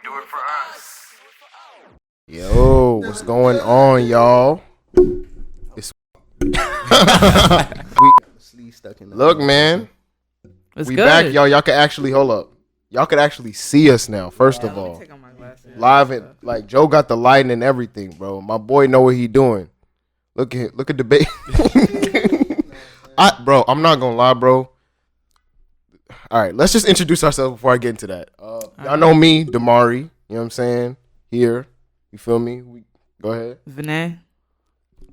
do it for us. Yo, what's going on, y'all? It's Look, man. It's We good. back, y'all. Y'all can actually hold up. Y'all could actually see us now. First of all, Take off my glasses. live and like Joe got the lighting and everything, bro. My boy know what he doing. Look at the bait. Bro, I'm not gonna lie, bro. All right, let's just introduce ourselves before I get into that. Y'all know me, Damari. You know what I'm saying? Here, you feel me? Go ahead. Vanee,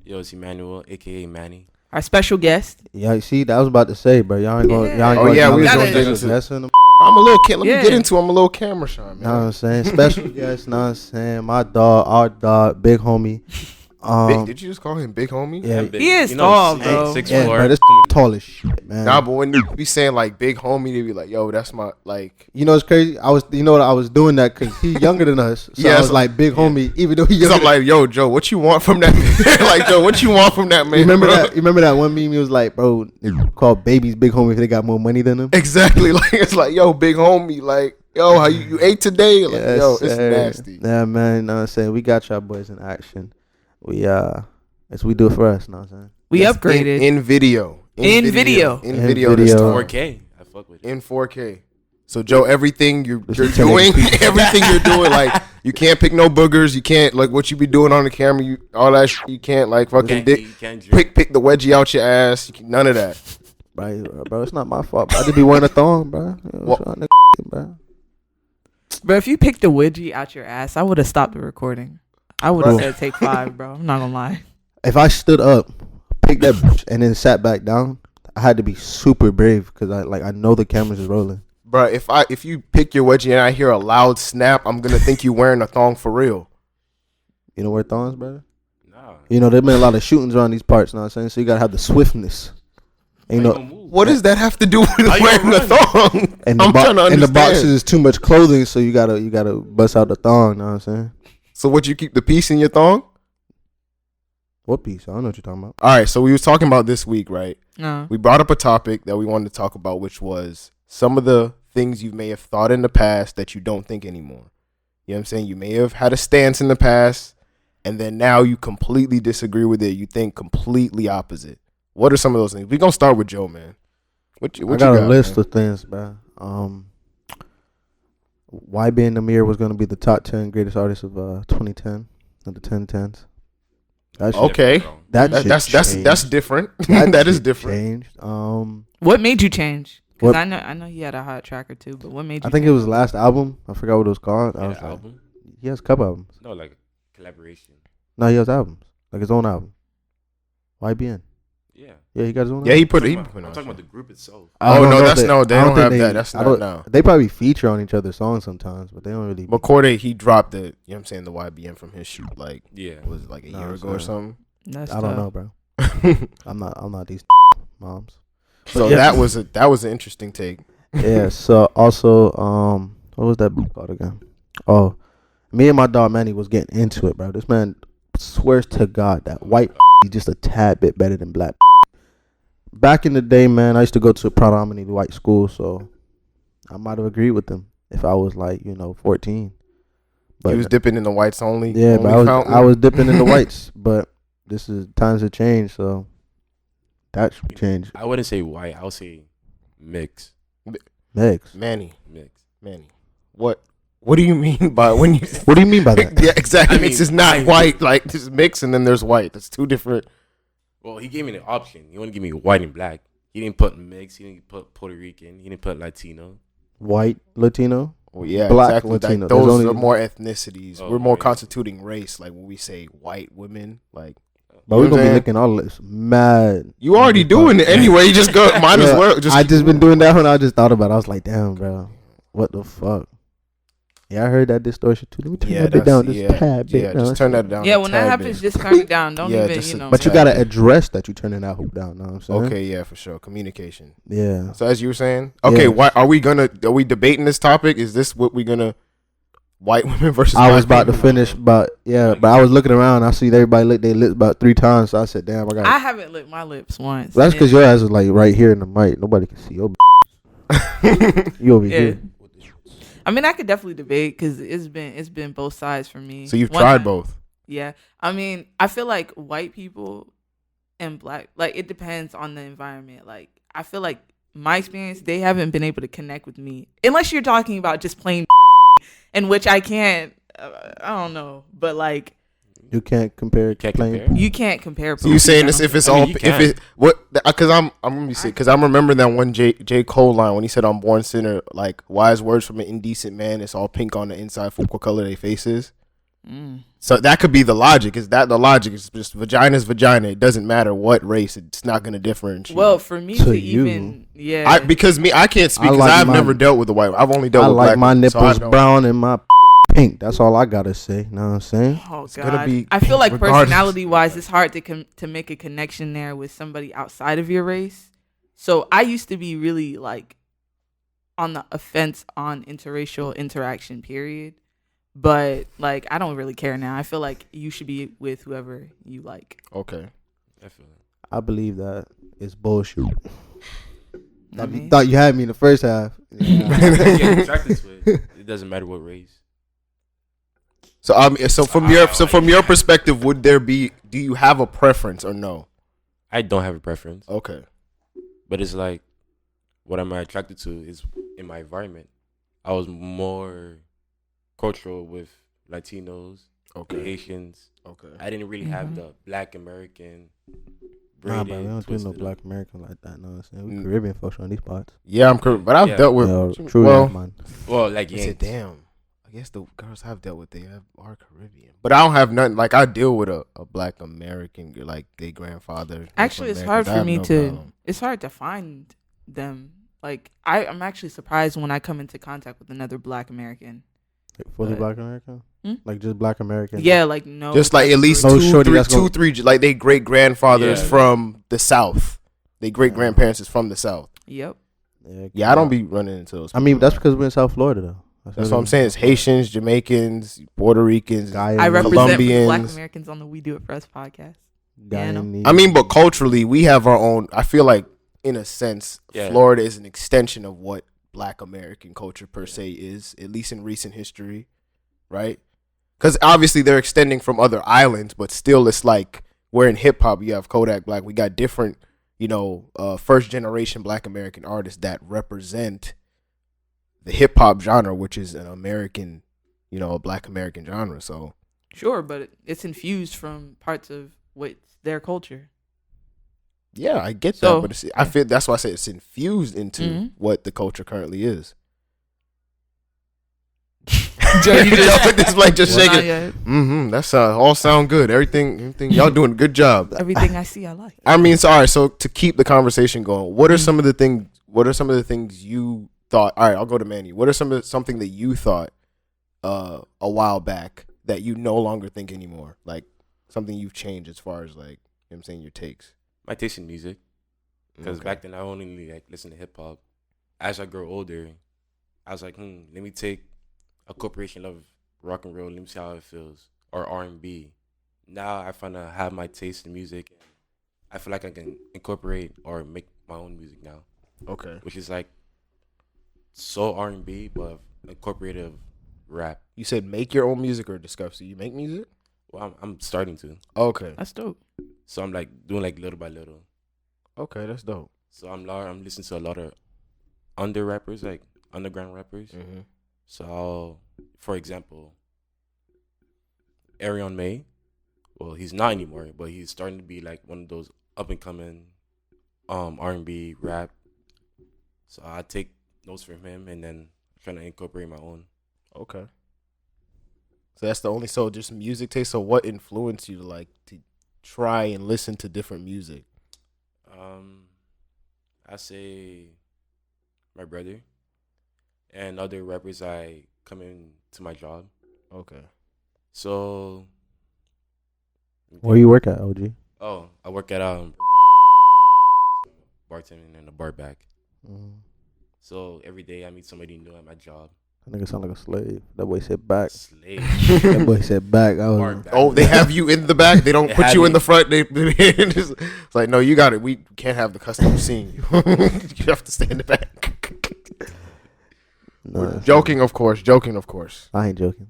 Yo, it's Emmanuel, aka Manny. our special guest. Yeah, you see, that was about to say, bro. Y'all ain't going. Yeah. Y'all ain't Oh, going. yeah, we was gonna get into That's in the. I'm a little kid. Let Yeah. me get into. I'm a little camera shy, man. Know what I'm saying? Special guest. Know what I'm saying? My dog, our dog, big homie. Did you just call him big homie? Yeah, Big. He is tall, bro. 6'4". yeah, bro. This tall as shit, man. Nah, but when you be saying like big homie, they be like, yo, that's my like. You know it's crazy. You know what I was doing that because he younger than us. So Yeah, I was so- like big homie, even though he Cause younger. I'm like, yo, Joe, what you want from that? Like, Joe, what you want from that man? you remember bro? that? You remember that one meme? He was like, bro, they call babies big homie if they got more money than them. Exactly. Like it's like, yo, big homie. Like, yo, how you ate today? Like, Yes, yo, it's sir. nasty. Yeah, man. You know what I'm saying? We got y'all boys in action. We do it for us. Know what I'm saying? We Yes, upgraded. in video. In video. In In video. This video. time. 4K. I fuck with it. In 4K. So Joe, everything you're This is doing, 1080p. everything you're doing, like you can't pick no boogers. You can't like what you be doing on the camera. All that shit. You can't like fucking You can't drink. pick the wedgie out your ass. None of that. Bro, it's not my fault. Bro. I just be wearing a thong, bro. You know, What- trying to bro. Bro, if you picked the widgie out your ass, I would have stopped the recording. I would have Bro. said take 5, bro. I'm not gonna lie. If I stood up, picked that bitch, and then sat back down, I had to be super brave because I know the cameras is rolling. Bro, if you pick your wedgie and I hear a loud snap, I'm gonna think you wearing a thong for real. You know where thongs, brother? Nah. You know, there's been a lot of shootings around these parts, know what I'm saying? So you gotta have the swiftness. And, you know, What does that have to do with you wearing a gonna thong? and I'm trying to and the understand. boxes is too much clothing, so you gotta bust out the thong, know what I'm saying? So what, you keep the piece in your thong? What piece? I don't know what you're talking about. All right, so we was talking about this week, right? No. We brought up a topic that we wanted to talk about, which was some of the things you may have thought in the past that you don't think anymore. You know what I'm saying? You may have had a stance in the past, and then now you completely disagree with it. You think completely opposite. What are some of those things? We're going to start with Joe, man. What I you got a list man? of things, bro. YB and Amir was gonna be the top 10 greatest artists of 2010 of the 1010s. That shit, Okay. that That- shit that's changed. different. That That is shit different. Changed. What made you change? Because What- I know he had a hot track or two, but what made you I think it change? was last album. I forgot what it was called. I Yeah, was like, album? he has a couple albums. No, like collaboration. No, he has albums, like his own album. YBN. Yeah. Yeah, he got his own. Yeah, album. he put I'm it. talking about the group itself. I Oh, don't no, know if that's no, they I don't think have that. That's I not don't- now. They probably feature on each other's songs sometimes, but they don't really. But Corday, he dropped the, you know what I'm saying, the YBM from his shoot, like, Yeah. was it like a No, year it's ago or not. something? That's I don't tough. know, bro. I'm not these moms. So Yeah. that was an interesting take. Yeah. So also, what was that book called again? Oh, me and my dog Manny was getting into it, bro. This man swears to God that white is just a tad bit better than black. Back in the day, man, I used to go to a predominantly white school, so I might have agreed with him if I was like 14. He was dipping in the whites only. yeah, only but fountain. I was dipping in the whites, but this is times have changed, so that should change. I wouldn't say white. I would say mix. Next, Manny. What do you mean by when you? what do you mean by that? Yeah, exactly. I mean, it's just not white. Like this is mix, and then there's white. That's two different. Well, he gave me the option. He only gave me white and black. He didn't put mix. He didn't put Puerto Rican. He didn't put Latino. White Latino. Well, yeah, Black exactly. Like, Latino. those There's only- are more ethnicities. Oh, We're more right. constituting race. Like when we say white women, like But You we're know what gonna I'm be saying? looking all this mad. you already doing it anyway. You just go. Might as Yeah, well. Just I just been doing that when I just thought about it. I was like, damn, bro, what the fuck? Yeah, I heard that distortion too. Let me turn that bit down just a tad bit. yeah. down. Just turn that down. Yeah, a when that tad happens, bit. just turn it down. Don't Yeah, even, just you a- know. But you gotta address that you turning that hoop down. Know what I'm saying? Okay, yeah, for sure. Communication. Yeah. So as you were saying, okay, Yeah. why are we debating this topic? Is this what we're gonna white women versus? I was black about to people? finish, but I was looking around. I see everybody lick their lips about 3 times. So I said, damn, I got. I haven't licked my lips once. That's because your ass is like right here in the mic. Nobody can see your. You over Yeah. here. I mean, I could definitely debate because it's been both sides for me. So you've One tried time- both. Yeah. I mean, I feel like white people and black, like, it depends on the environment. Like, I feel like my experience, they haven't been able to connect with me unless you're talking about just plain in which I can't. I don't know, but like You can't compare. Can't plain- compare. you can't compare. So you saying this if it's I mean, all you if can. it what because I'm gonna be sick because I'm remembering that one J Cole line when he said I'm born sinner, like wise words from an indecent man, it's all pink on the inside for what color they face is. So that could be the logic. Is that the logic? It's just vagina's vagina. It doesn't matter what race. It's not gonna differentiate. Well, for me To to you. even yeah, I can't speak I because like I've my- never dealt with the white. I've only dealt I with like black. my people, so I nipples don't- brown and my pink. That's all I gotta say. Know what I'm saying? oh gonna god, be I feel like regardless. personality wise, it's hard to make a connection there with somebody outside of your race. So I used to be really like on the offense on interracial interaction. Period. But like, I don't really care now. I feel like you should be with whoever you like. Okay. I feel it. I believe that it's bullshit. I mean, Thought you had me in the first half. You get attracted to it. It doesn't matter what race. So from your perspective, would there be? Do you have a preference or no? I don't have a preference, Okay. but it's like what am I attracted to is in my environment. I was more cultural with Latinos, Okay. Haitians. Okay. I didn't really have the Black American. Nah, bro, we don't do no twisted black up. American like that. Know what I'm saying? We Mm. Caribbean folks on these parts. Yeah, I'm correct, but I've Yeah. dealt with. Yeah, true, well, man. Well, like I said, Yanks. damn. I guess the girls I've dealt with, they are Caribbean, but I don't have nothing. Like I deal with a Black American, like their grandfather. actually, it's hard for me to. It's hard to find them. Like I'm actually surprised when I come into contact with another Black American. Like fully But- black American? Hmm? Like just black American? Yeah, like no. Just like at least No two, shorty three, that's gonna- like they great grandfathers Yeah. from the South. They great grandparents is from the South. Yep. Yeah, I don't be running into those. I mean, people. that's because we're in South Florida, though. That's what I'm saying. It's Haitians, Jamaicans, Puerto Ricans. Guyanese, I represent Black Colombians. Americans on the We Do It For Us podcast. Guyanese. I mean, but culturally, we have our own. I feel like, in a sense, Yeah. Florida is an extension of what Black American culture per se is, at least in recent history, right? Because obviously they're extending from other islands, but still, it's like we're in hip hop. You have Kodak Black. We got different, first generation Black American artists that represent the hip hop genre, which is an American, a Black American genre. So Sure, but it's infused from parts of what's their culture. yeah, I get So- that, but I feel that's why I say it's infused into Mhm. what the culture currently is. Joe, you just- Y'all this like just Well, shaking. not yet. Mm-hmm. That's all sound good. Everything. Y'all doing a good job. Everything I see, I like. I mean, so all right. So to keep the conversation going, what are Mhm. some of the things? What are some of the things you thought? All right, I'll go to Manny. What are something that you thought a while back that you no longer think anymore? Like something you've changed as far as like I'm saying your takes. My taste in music, because Okay. back then I only like listen to hip hop. As I grow older, I was like, let me take a corporation of rock and roll. Let me see how it feels, or R&B. Now I find I have my taste in music. I feel like I can incorporate or make my own music now, Okay. which is like so R&B, but incorporative rap. You said make your own music or discuss. So you make music? Well, I'm starting to, Okay. That's dope. so I'm like doing like little by little. Okay, that's dope. So I'm listening to a lot of underground rappers. Mm-hmm. So, for example, Arion May, well, he's not anymore, but he's starting to be like one of those up and coming R&B rap. So I take notes from him and then trying to incorporate my own. Okay. So that's the only just music taste. So what influenced you to like to try and listen to different music? I say my brother and other rappers I come in to my job. Okay. So Where you work at, OG? Oh, I work at bartending in a bar back. So every day I meet somebody new at my job. That nigga sound like a slave. That boy said back. Slave. That boy said back. I Bar was. back. Oh, they have you in the back. They don't They put had you in me. the front. It's like, no, you got it. We can't have the customer seeing you. You have to stay in the back. Nah, Joking, of course. I ain't joking.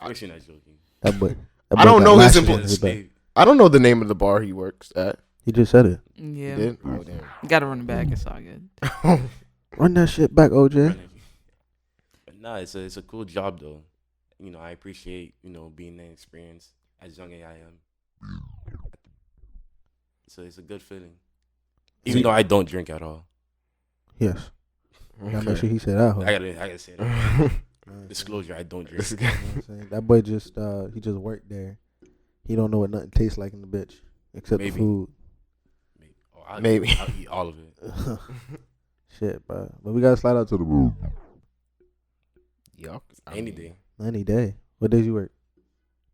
I'm actually not joking. That boy. I don't know his employee. I don't know the name of the bar he works at. He just said it. Yeah. You did? Oh, damn. Gotta run it back. It's all good. Run that shit back, OJ. But nah, it's a cool job though. You know, I appreciate, you know, being an experience as young as I am. So it's a good feeling. Even though I don't drink at all. Yes. Gotta make Okay. sure he said that. I gotta say that. Disclosure, I don't drink. You know what I'm saying? That boy just he just worked there. He don't know what nothing tastes like in the bitch except the Maybe. food. Maybe. I'll eat all of it. Shit, bro. But we gotta slide out to the room. Yup. Any day. Any day. What days you work?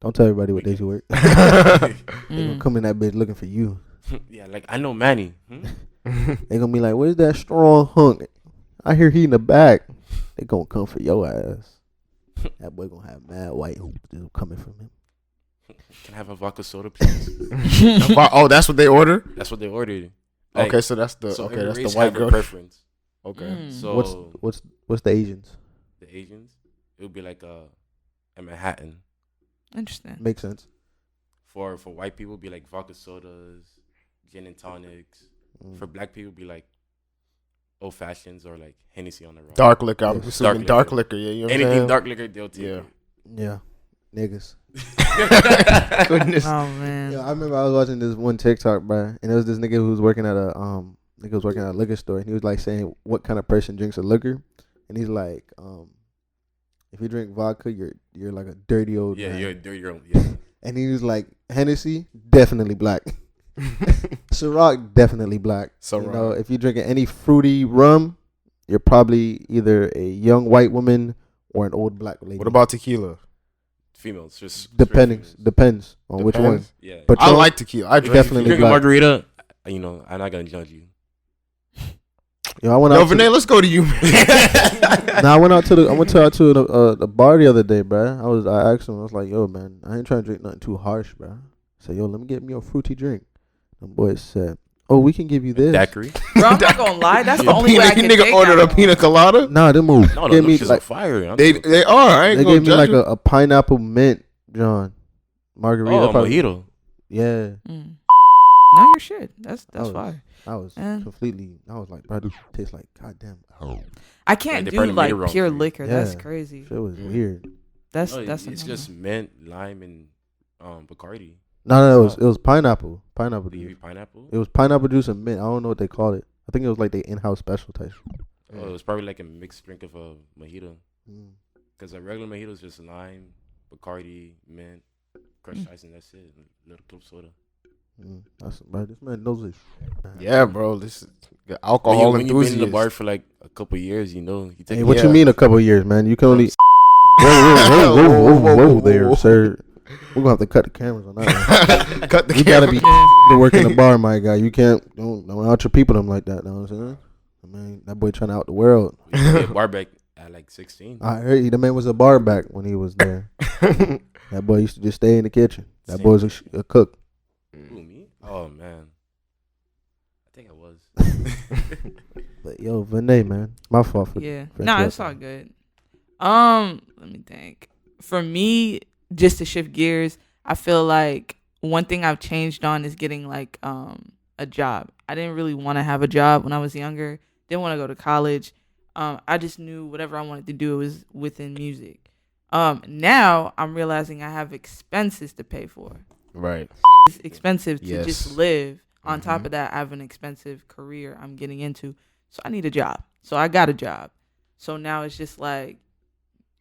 Don't tell everybody what days you work. They gonna Mm. come in that bitch looking for you. Yeah, like I know Manny. They gonna be like, "Where's that strong hunk? I hear he in the back." They gonna come for your ass. That boy gonna have mad white hoops just coming from him. Can I have a vodka soda, please? Oh, that's what they order? That's what they ordered. Like, Okay, so that's the so okay, every that's race the white have a girl. preference. Okay. Mm. So What's the Asians? the Asians, it would be like a Manhattan. Interesting. Makes sense. For white people, it'd be like vodka sodas, gin and tonics. Mm. For black people, it'd be like old fashions or like Hennessy on the rock. Dark liquor. I'm Yes. assuming dark liquor. Yeah, you know what I'm Anything saying? dark liquor, they'll take Yeah. Yeah, niggas. it. Goodness. Oh man. Yeah, I remember I was watching this one TikTok, bro, and it was this nigga who was working at a liquor store, and he was like saying what kind of person drinks a liquor, and he's like, if you drink vodka, you're like a dirty old Yeah, man. you're a dirty girl. Yeah. And he was like, Hennessy, definitely black. Ciroc, definitely black. You Ciroc. know, if you're drinking any fruity rum, you're probably either a young white woman or an old black lady. What about tequila? Females, just straight depends females. on which one. Depends. Yeah. But I Patron- like tequila. I If drink definitely you drink a black. margarita, you know, I'm not gonna judge you. Yo, I went Yo, out. Vanee, let's go to you. I went out to the bar the other day, bro. I asked him. I was like, "Yo, man, I ain't trying to drink nothing too harsh, bro." I said, "Yo, let me get me a fruity drink." The boys said, "Oh, we can give you this." Daiquiri. Bro, I'm not gonna lie. That's the A only way I pina, can nigga take ordered a alcohol. pina colada. Nah, they moved. No, Gave no, me she's like on fire. They are. I ain't they gonna gave me judge like you. a pineapple mint, John, margarita. Oh, probably- mojito. Yeah, Mm. No, you're shit. That's was- fire. I was Yeah. completely. I was like, bro, this tastes like goddamn. Oh, I can't they do probably made it like wrong pure for you. liquor. That's Yeah. crazy. shit was Mm. weird. That's No, that's it's a just mint, lime, and Bacardi. No, it was pineapple. Pineapple Do you juice. eat pineapple? It was pineapple juice and mint. I don't know what they call it. I think it was like the in-house special type. Oh, it was probably like a mixed drink of a mojito. Mm. Because a regular mojito is just lime, Bacardi, mint, crushed ice, and that's it. A little club soda. That's bro. This man knows his. Yeah, bro. This is alcohol When you've been in enthusiast. the bar for like a couple years, you know. You take Hey, what Yeah. you mean a couple of years, man? You can only. Whoa, there, sir. We're gonna have to cut the cameras on that one. Cut the You gotta be Yeah. to work in the bar, my guy. You can't don't out your people them like that. Know what I'm saying? I mean, that boy trying to out the world. We used to get bar back at like 16. I heard the man was a bar back when he was there. That boy used to just stay in the kitchen. That boy was a cook. Who, me? Oh, man. I think I was. But yo, Vanee, man, my fault for Yeah. for Nah, it's all interrupting. good. Let me think. For me, just to shift gears, I feel like one thing I've changed on is getting like a job. I didn't really want to have a job when I was younger. Didn't want to go to college. I just knew whatever I wanted to do was within music. Now I'm realizing I have expenses to pay for. Right. It's expensive to Yes. just live. On top Mhm. of that, I have an expensive career I'm getting into. So I need a job. So I got a job. So now it's just like,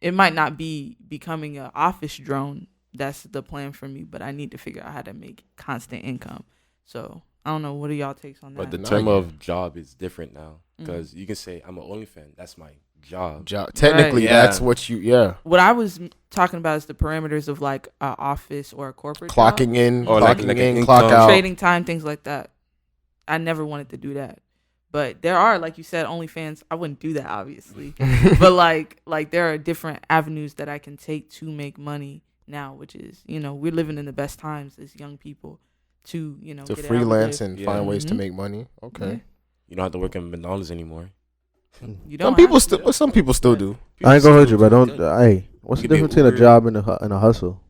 it might not be becoming an office drone. That's the plan for me, but I need to figure out how to make constant income. So I don't know. What are y'all takes on that? But the No, term yeah. of job is different now. Because you can say, I'm an OnlyFans. That's my job. Technically, Right. that's Yeah. what you. Yeah. What I was talking about is the parameters of like an office or a corporate job. Clocking in, Or clocking like in, an clock income. out. Trading time, things like that. I never wanted to do that. But there are, like you said, OnlyFans. I wouldn't do that, obviously. But like there are different avenues that I can take to make money now, which is, we're living in the best times as young people to, to get it out freelance there. and Yeah. find ways to Mhm. make money. Okay. Yeah. You don't have to work in McDonald's anymore. You don't. Some people still do. I ain't gonna hurt you, but don't. Hey, what's You the could be difference between a Uber. job and a hustle?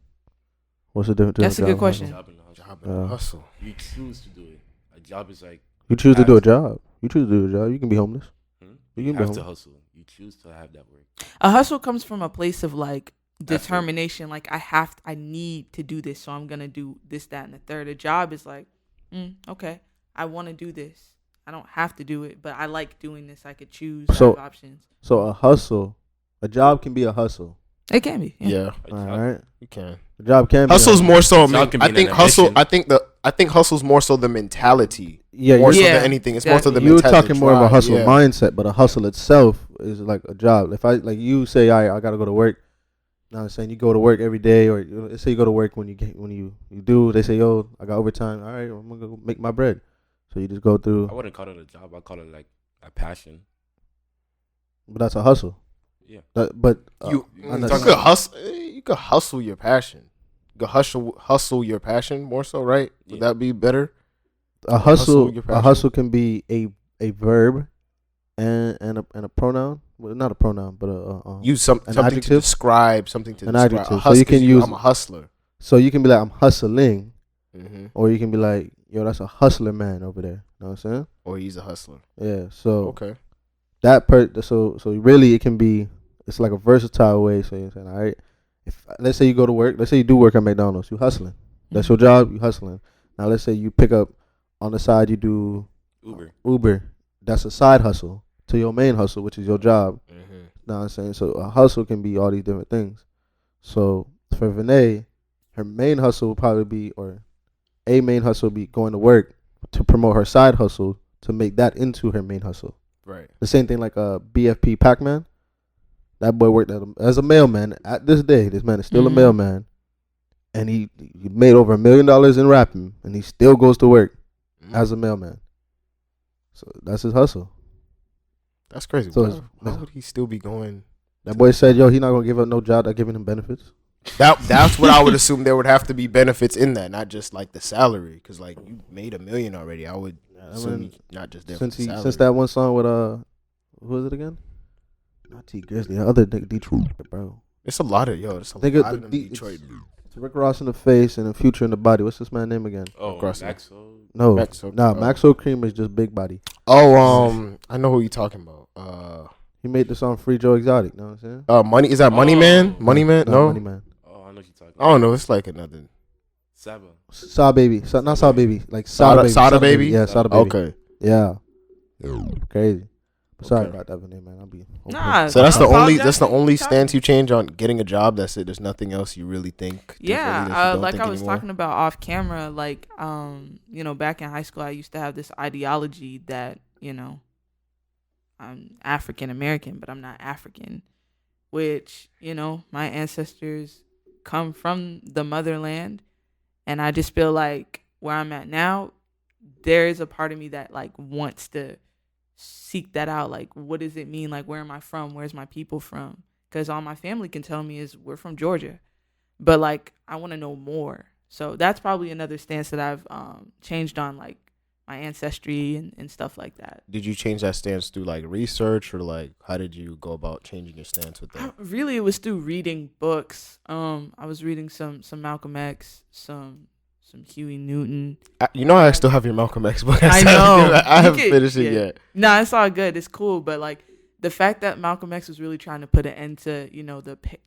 What's the difference between That's a a good job question. and a hustle? Job and a hustle. Job and Yeah. hustle. You choose to do it. A job is like You choose to do a job. You choose to do a job. You can be homeless. you can be have to home. hustle. You choose to have that work. A hustle comes from a place of like Effort. determination. Like I need to do this, so I'm gonna do this, that, and the third. A job is like, okay, I want to do this. I don't have to do it, but I like doing this. I could choose. So- I have options. So a job can be a hustle. It can be. Yeah, A All job- right, you can. a job can. Hustle's be more so. Job can be I an think hustle. ambition. I think hustle's more so the mentality. Yeah, More so Yeah, than anything. It's more so the exactly. you're mentality. talking more of a drive, hustle yeah. mindset, but a hustle itself is like a job. If I like you say, I gotta go to work. Now I'm saying you go to work every day, or let's say you go to work when you do. They say, yo, I got overtime. All right, I'm gonna go make my bread. So you just go through. I wouldn't call it a job. I call it like a passion. But that's a hustle. Yeah. But You I'm not- could hustle. You could hustle your passion. You could hustle your passion more so, right? Would Yeah. that be better? a hustle your a passion. hustle can be a verb and a pronoun. Well, not a pronoun, but Use an something to adjective? describe something to An describe. adjective. A So you can use- I'm a hustler. So you can be like, I'm hustling, Mm-hmm. or you can be like, yo, that's a hustler man over there. You know what I'm saying? Or he's a hustler. Yeah. So Okay. so really it can be, it's like a versatile way. So you're saying, all right, if let's say you go to work, let's say you do work at McDonald's, you hustling. That's your job, you hustling. Now let's say you pick up on the side, you do Uber. That's a side hustle to your main hustle, which is your job. Mm-hmm. Know what I'm saying? So a hustle can be all these different things. So for Vanee, her main hustle will probably be, or a main hustle will be going to work to promote her side hustle to make that into her main hustle. Right. The same thing like a BFP Pac-Man. That boy worked as a mailman at this day. This man is still a Mhm. mailman. And he made over $1 million in rapping, and he still goes to work as a mailman. So that's his hustle. That's crazy. So Why, it's- why would he still be going? That boy said, yo, he not going to give up no job that giving him benefits. That's what I would assume. There would have to be benefits in that, not just like the salary. Because like you made $1 million already, I would assume mean, he not just there Since for the salary. since that one song with who was it again? Not T Grizzly, the other Detroit, bro. It's a lot of it's a Nigga, lot of them the- Detroit. It's Rick Ross in the face and the Future in the body. What's this man's name again? Oh, Across it. Maxwell. No, Maxo- Maxo Cream is just big body. Oh, I know who you're talking about. He made the song Free Joe Exotic. Know what I'm saying? Money is that Money Oh. Man? Money Man? No, Money Man. Oh, I know what you're talking I don't know. It's like another. Saba. Saw Baby, not Saw Baby, like Sada Baby. Sada Baby? Yeah, Sada Baby. Okay, Yeah, crazy. Sorry Okay. about that, Vanee, man. I'll be Nah. so that's the Apologize. only stance you change on getting a job. That's it. There's nothing else you really think. differently that you Yeah, don't like think I was anymore? talking about off camera, like back in high school, I used to have this ideology that I'm African American, but I'm not African, which my ancestors come from the motherland, and I just feel like where I'm at now, there is a part of me that like wants to seek that out. Like, what does it mean? Like, where am I from? Where's my people from? Because all my family can tell me is we're from Georgia, but like I want to know more. So that's probably another stance that I've changed on, like my ancestry and stuff like that. Did you change that stance through like research, or like how did you go about changing your stance with that? Really, it was through reading books. I was reading some Malcolm X, some Huey Newton. I still have your Malcolm X book. I know. I You haven't could- finished it yeah. yet. Nah, it's all good. It's cool, but like the fact that Malcolm X was really trying to put an end to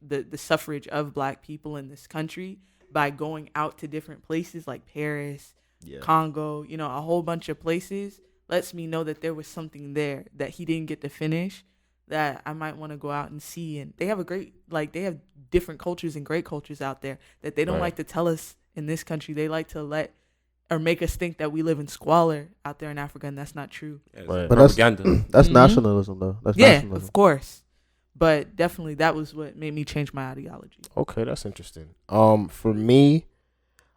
the suffrage of Black people in this country by going out to different places like Paris, Yeah. Congo, a whole bunch of places, lets me know that there was something there that he didn't get to finish that I might want to go out and see. And they have they have different cultures and great cultures out there that they don't Right. like to tell us in this country. They like to make us think that we live in squalor out there in Africa, and that's not true. Yeah, Right. But that's propaganda. that's Mhm. nationalism though. That's Yeah, nationalism. of course. But definitely that was what made me change my ideology. Okay, that's interesting. For me,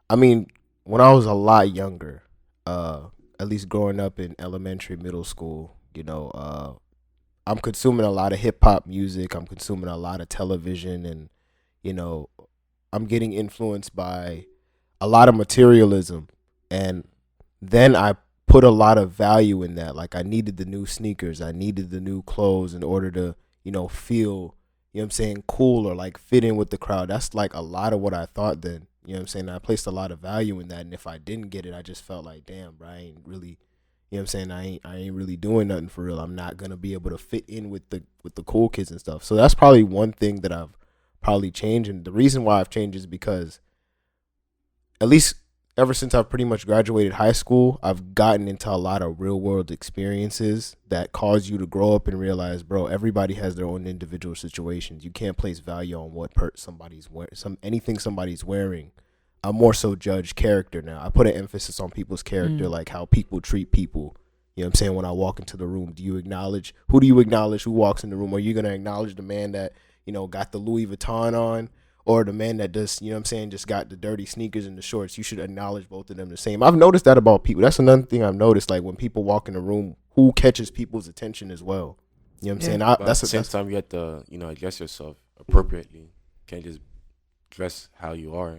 I mean, when I was a lot younger, at least growing up in elementary, middle school, I'm consuming a lot of hip hop music. I'm consuming a lot of television, and I'm getting influenced by a lot of materialism. And then I put a lot of value in that. Like I needed the new sneakers, I needed the new clothes in order to, feel, what I'm saying, cool or like fit in with the crowd. That's like a lot of what I thought then. You know what I'm saying? I placed a lot of value in that, and if I didn't get it, I just felt like, damn, bro, I ain't really, what I'm saying, I ain't really doing nothing for real. I'm not gonna be able to fit in with the cool kids and stuff. So that's probably one thing that I've probably changed, and the reason why I've changed is because at least ever since I've pretty much graduated high school, I've gotten into a lot of real world experiences that cause you to grow up and realize, bro, everybody has their own individual situations. You can't place value on what somebody's wearing, anything somebody's wearing. I more so judge character now. I put an emphasis on people's character, like how people treat people. You know what I'm saying? When I walk into the room, who do you acknowledge who walks in the room? Are you going to acknowledge the man that, got the Louis Vuitton on? Or the man that just, just got the dirty sneakers and the shorts? You should acknowledge both of them the same. I've noticed that about people. That's another thing I've noticed. Like when people walk in the room, who catches people's attention as well? You know what I'm saying? But at the same time, you have to, address yourself appropriately. You can't just dress how you are.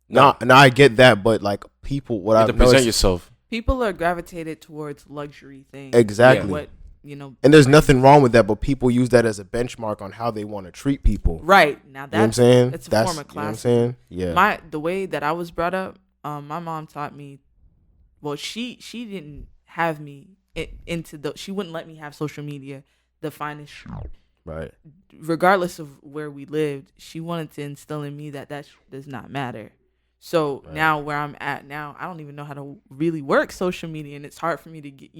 No, I get that, but like people, what I've noticed, present yourself. People are gravitated towards luxury things. Exactly. What and there's nothing wrong with that, but people use that as a benchmark on how they want to treat people. Right. Now that's, you know what I'm saying? It's a form of class. You know what I'm saying? Yeah. The way that I was brought up, my mom taught me, well, she didn't have me she wouldn't let me have social media, the finest. Right. Regardless of where we lived, she wanted to instill in me that does not matter. So now where I'm at now, I don't even know how to really work social media, and it's hard for me to get,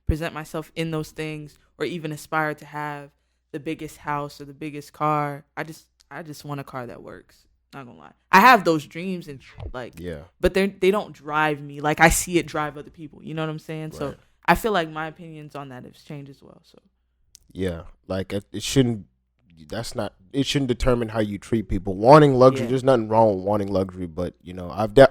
present myself in those things or even aspire to have the biggest house or the biggest car. I just want a car that works. Not gonna lie, I have those dreams and but they don't drive me. Like I see it drive other people. You know what I'm saying? Right. So I feel like my opinions on that have changed as well. So yeah, like it shouldn't determine how you treat people. Wanting luxury, there's nothing wrong with wanting luxury, but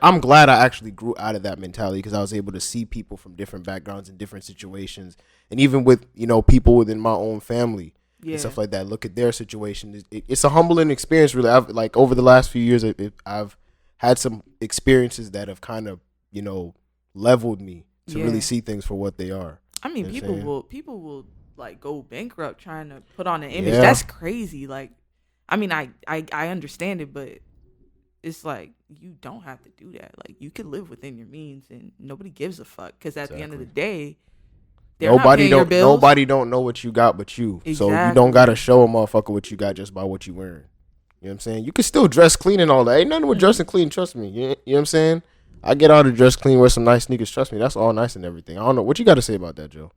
I'm glad I actually grew out of that mentality because I was able to see people from different backgrounds and different situations, and even with people within my own family and stuff like that. Look at their situation. It's a humbling experience, really. I've like over the last few years, I've had some experiences that have kind of leveled me to really see things for what they are. I mean, people will like go bankrupt trying to put on an image. That's crazy. Like, I mean, I understand it, but it's like you don't have to do that. Like, you can live within your means, and nobody gives a fuck. Because at the end of the day, nobody don't know what you got but you. Exactly. So you don't gotta show a motherfucker what you got just by what you wearing. You know what I'm saying? You can still dress clean and all that. Ain't nothing with dressing clean. Trust me. You know what I'm saying? I get out of dress clean, wear some nice sneakers. Trust me, that's all nice and everything. I don't know what you got to say about that, Joe.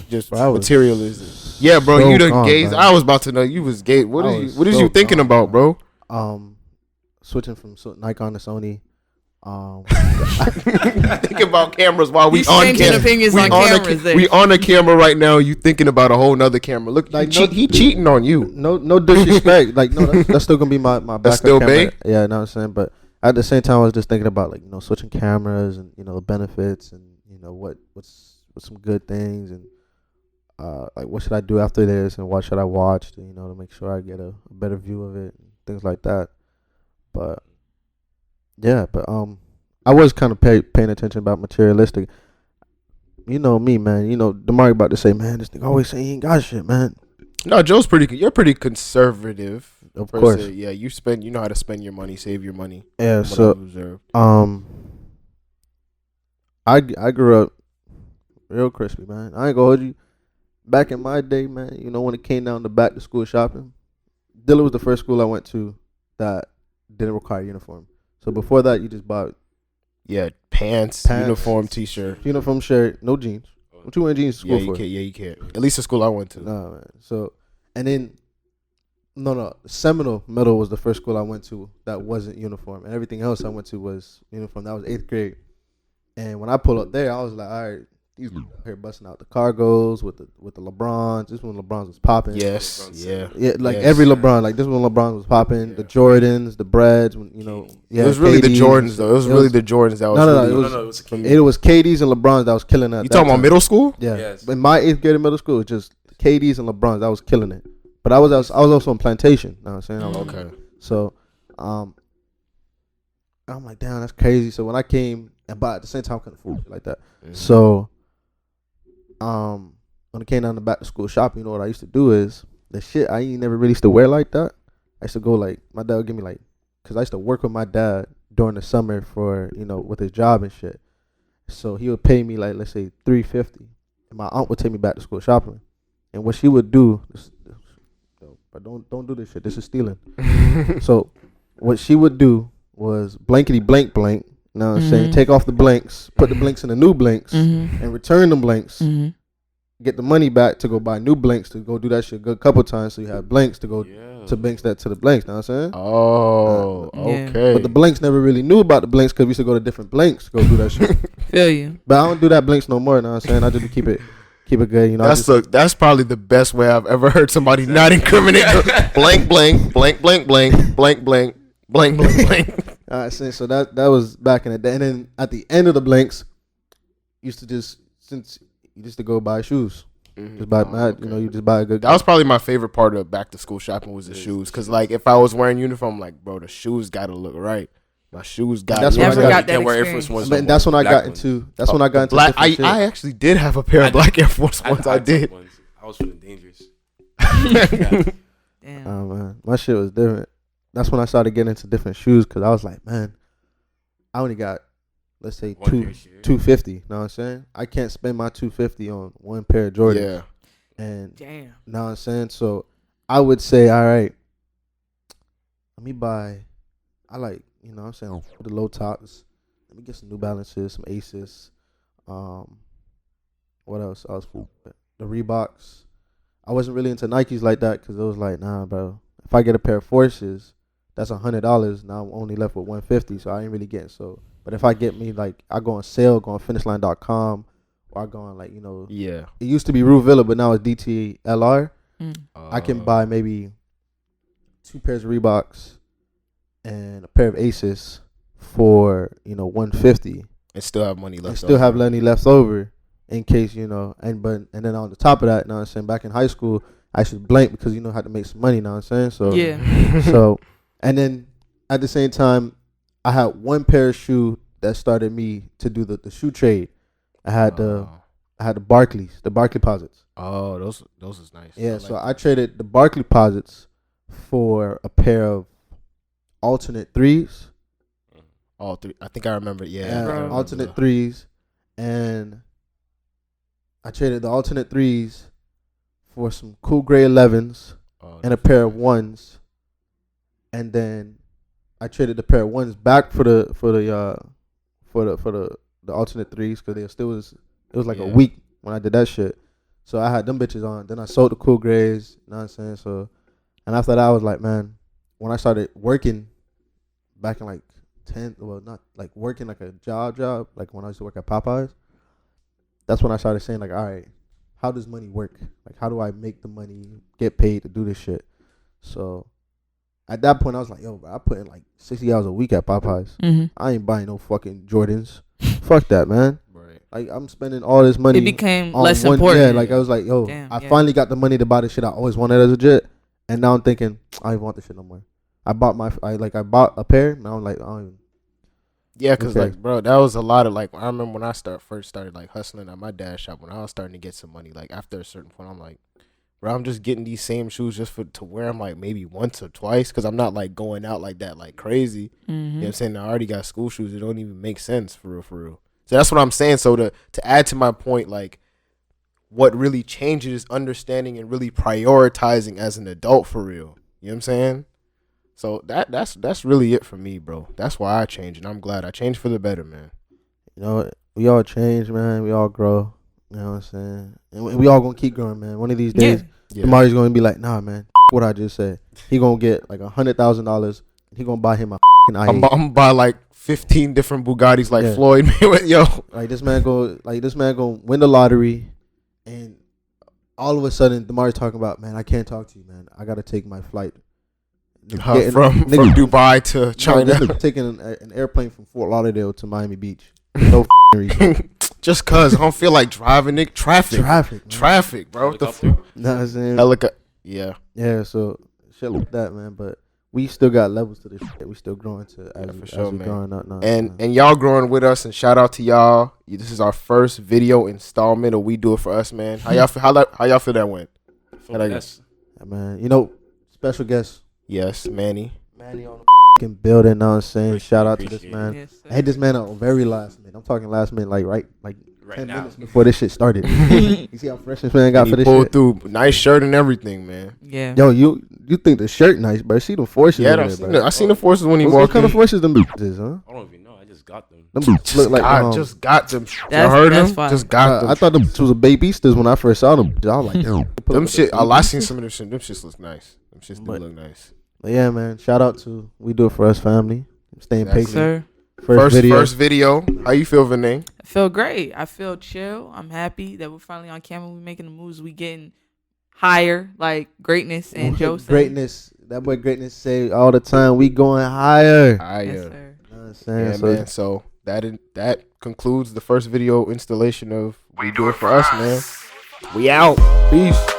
Just materialism. Yeah, bro, so you done gaze. I was about to know you was gay. What is you thinking about, bro? Switching from Nikon to Sony. Think about cameras while we on camera. Opinions on cameras. We on a camera right now. You thinking about a whole nother camera? Look, like he cheating on you. No disrespect. Like no, that's still gonna be my backup. That's still camera. Yeah, you know what I'm saying. But at the same time, I was just thinking about like switching cameras and the benefits and what's some good things and like what should I do after this and what should I watch to to make sure I get a better view of it and things like that. But yeah, I was kind of paying attention about materialistic. You know me, man. Damari about to say, man, this nigga always saying he ain't got shit, man. No, Joe's you're pretty conservative. Of course. Yeah, you know how to spend your money, save your money. Yeah, so I grew up real crispy, man. I ain't gonna hold you. Back in my day, man, when it came down to back to school shopping, Dillard was the first school I went to that didn't require uniform. So before that, you just bought pants, uniform, t-shirt, uniform shirt, no jeans. What you wearing jeans to school for? You can't. At least the school I went to. Nah, man. So and then Seminole Middle was the first school I went to that wasn't uniform, and everything else I went to was uniform. That was 8th grade, and when I pulled up there, I was like, all right. These here busting out the cargos with the LeBrons. This one LeBrons was popping. Yes, yeah, every LeBron. Like this one LeBron was popping. The Jordans, the Breads. It was really the Jordans though. It was really the Jordans that was. It was KDs and LeBrons that was killing it. You talking about middle school? Yeah. Yes. In my 8th grade in middle school, it was just KDs and LeBrons that was killing it. But I was also on plantation. You know what I'm saying? Okay. So, I'm like, damn, that's crazy. So when I came, but at the same time, I couldn't afford shit like that. So, when it came down to back to school shopping, you know what I used to do is the shit I ain't never really used to wear like that. I used to go like my dad would give me like, cause I used to work with my dad during the summer for with his job and shit. So he would pay me like let's say $350, and my aunt would take me back to school shopping. And what she would do, but don't do this shit. This is stealing. So what she would do was blankety blank. You know what I'm saying? Take off the blanks, put the blanks in the new blanks, and return them blanks. Get the money back to go buy new blanks to go do that shit a good couple times, so you have blanks to go to blanks that to the blanks. Know what I'm saying? Oh, okay. But the blanks never really knew about the blanks because we used to go to different blanks to go do that shit. Feel you. But I don't do that blanks no more. Know what I'm saying? I just keep it good. You know. That's probably the best way I've ever heard somebody not incriminate. Blank, blank, blank, blank, blank, blank, blank, blank, blank. All right, so that was back in the day, and then at the end of the blanks, used to go buy shoes. Just buy, you just buy a good. That was probably my favorite part of back to school shopping was the shoes, cause like if I was wearing uniform, like bro, the shoes gotta look right. My shoes got. That's when I got that Air Force Ones. But that's when I got into. That's when I got into. Black. I actually did have a pair of black Air Force Ones. I did. I was feeling dangerous. Damn. Oh man, my shit was different. That's when I started getting into different shoes, cause I was like, man, I only got, let's say $250. Know what I'm saying? I can't spend my $250 on one pair of Jordans. Yeah. And damn. Know what I'm saying? So I would say, all right, let me buy. I like, what I'm saying, the low tops. Let me get some New Balances, some Aces. What else? The Reeboks. I wasn't really into Nikes like that because it was like, nah, bro. If I get a pair of Forces, that's $100. Now I'm only left with $150, so I ain't really getting so. But if I get me like, I go on sale, go on finishline.com, or I go on like, Yeah. It used to be Rue Villa, but now it's DTLR. Oh. I can buy maybe 2 pairs of Reeboks and a pair of Aces for $150, and still have money left. And still have money left over in case and then on the top of that, you know what I'm saying, back in high school, I should blank because I had to make some money. You know what I'm saying? So yeah. So and then at the same time, I had one pair of shoe that started me to do the shoe trade. I had the Barclay Posits. Oh, those is nice. Yeah, so I traded the Barclay Posits for a pair of alternate threes. All three. I think I remember. Yeah. Alternate threes. And I traded the alternate threes for some cool gray 11s and a pair of ones. And then I traded the pair of ones back for the alternate threes because it was like a week when I did that shit. So I had them bitches on. Then I sold the cool grays. You know what I'm saying? So, and after that, I was like, man, when I started working back in like 10, well, not like working like a job, like when I used to work at Popeyes, that's when I started saying like, all right, how does money work? Like, how do I make the money, get paid to do this shit? So at that point, I was like, yo, bro, I put in like 60 hours a week at Popeyes. I ain't buying no fucking Jordans. Fuck that, man. Right. Like, I'm spending all this money. It became less important. Yeah, like I was like, yo, I finally got the money to buy the shit I always wanted as a jet. And now I'm thinking, I don't want this shit no more. I bought a pair, and I'm like, I don't even. Yeah, because like, bro, that was a lot of like, I remember when I first started like hustling at my dad's shop, when I was starting to get some money, like after a certain point, I'm like, bro, I'm just getting these same shoes just to wear them like maybe once or twice because I'm not like going out like that like crazy. You know what I'm saying? I already got school shoes. It don't even make sense for real. So that's what I'm saying. So to add to my point, like what really changes is understanding and really prioritizing as an adult for real. You know what I'm saying? So that's really it for me, bro. That's why I changed, and I'm glad I changed for the better, man. We all change, man. We all grow. You know what I'm saying? And we all gonna keep growing, man. One of these days, Damari's gonna be like, nah, man, what I just said. He gonna get like $100,000. He gonna buy him a I8. I'm gonna buy like 15 different Bugattis, like Floyd Mayweather. Yo, like this man gonna win the lottery, and all of a sudden, Damari's talking about, man, I can't talk to you, man. I gotta take my flight. From Dubai to China. Taking an airplane from Fort Lauderdale to Miami Beach. No reason. Just cause I don't feel like driving, Nick. Traffic, bro. What the fuck? Know what I'm saying? Yeah. Yeah, so shit like that, man. But we still got levels to this shit. We still growing to as, for as sure, we man. growing up now. And y'all growing with us, and shout out to y'all. This is our first video installment of We Do It For Us, man. How y'all feel, how y'all feel that went? That's Yeah, man, you know, special guest Yes, Manny. Manny on the fucking building. Know what I'm saying? Shout out to this Appreciate man. Yes, sir. I hit this man on very last minute. I'm talking last minute, like right 10 now. minutes before this shit started. You see how fresh this man got And for he this pulled shit? through, nice shirt and everything, man. Yeah. Yo, you think the shirt nice, bro? See the forces Yeah, over I there, seen, bro. I seen the forces when he What walked kind in. of forces them bitches is, huh? I don't even know. I just got them. Them bitches look like just got them. You That's- heard that's him? fine. Just got them. I thought them was a babyistas when I first saw them. I was like, damn. them shit. I seen some of them shit. Them shits look nice. Them shits do But- look nice. But yeah, man. Shout out to We Do It For Us family. Staying Exactly. patient. Sir. First video. How you feel, Vanee? I feel great. I feel chill. I'm happy that we're finally on camera. We're making the moves. We getting higher, like greatness and Josiah. Greatness. That boy Greatness say all the time, we going higher. Yes, sir. You know what I'm saying? Yeah, So man. So that concludes the first video installation of We Do It For Us, man. We out. Peace.